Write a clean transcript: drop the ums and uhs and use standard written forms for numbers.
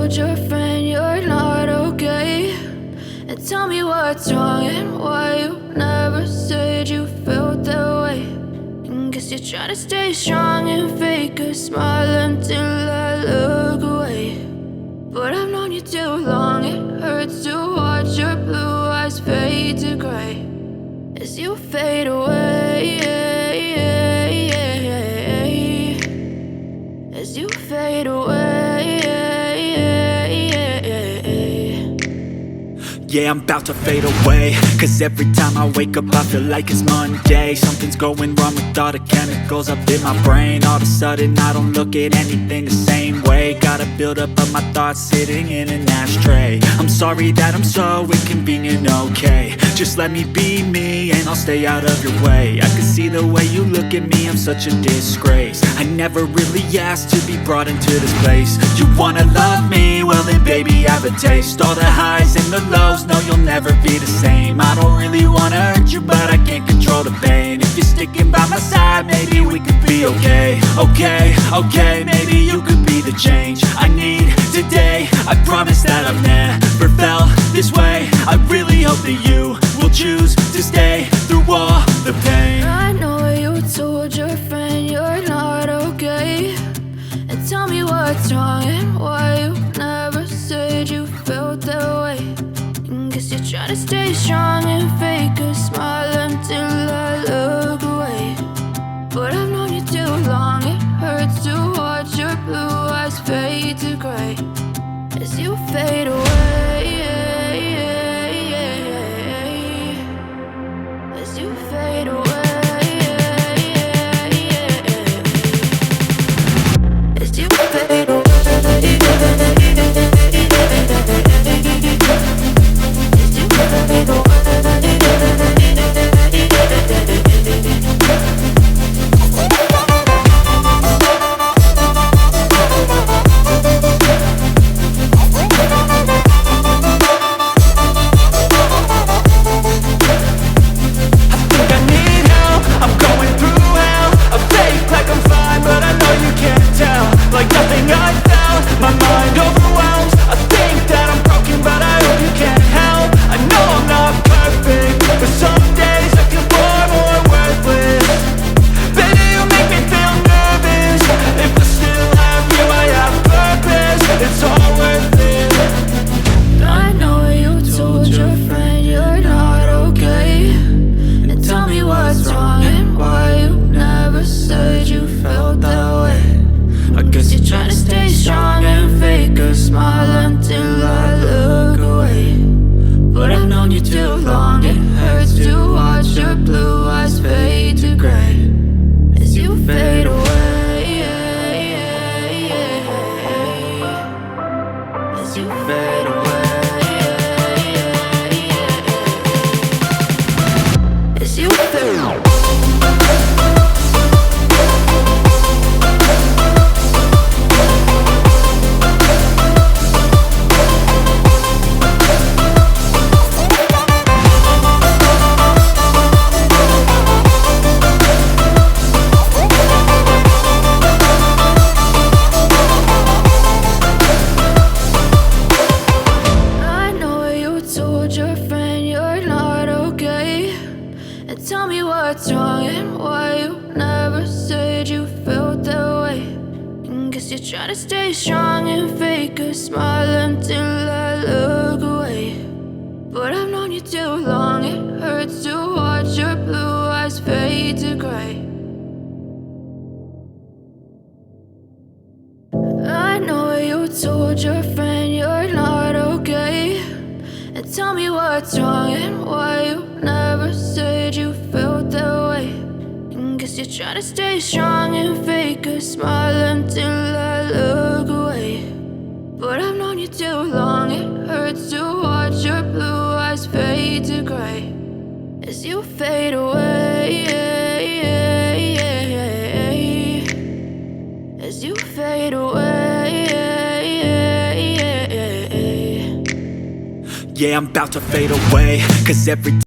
told your friend you're not okay, and tell me what's wrong and why you never said you felt that way. And guess you're trying to stay strong and fake a smile until I look away. But I've known you too long, it hurts to watch your blue eyes fade to gray as you fade away, as you fade away. Yeah, I'm about to fade away, cause every time I wake up I feel like it's Monday. Something's going wrong with all the chemicals up in my brain. All of a sudden I don't look at anything the same way. Got a build up of my thoughts sitting in an ashtray. I'm sorry that I'm so inconvenient, okay. Just let me be me and I'll stay out of your way. I can see the way you look at me, I'm such a disgrace. I never really asked to be brought into this place. You wanna love me? Well then baby, have a taste. All the highs and the lows, no, you'll never be the same. I don't really wanna hurt you, but I can't control the pain. If you're sticking by my side, maybe we could be okay. Okay, maybe you could be the change I need today. I promise that I've never felt this way. I really hope that you will choose to stay through all the pain. I know you told your friend you're not okay, and tell me what's wrong and why you never said you felt that way. And guess you're trying to stay strong and fake a smile until I look away. But I've known you too long, it hurts to watch your blue eyes fade to gray as you fade away, as you fade away. As you fade away. Tell me what's wrong and why you never said you felt that way. And guess you're trying to stay strong and fake a smile until I look away. But I've known you too long, it hurts to watch your blue eyes fade to gray. I know you told your friend you're not okay, and tell me what's wrong and why you never said you felt that way. And guess you're trying to stay strong and fake a smile until I look away. But I've known you too long, it hurts to watch your blue eyes fade to gray as you fade away, as you fade away. Yeah, I'm about to fade away, cause every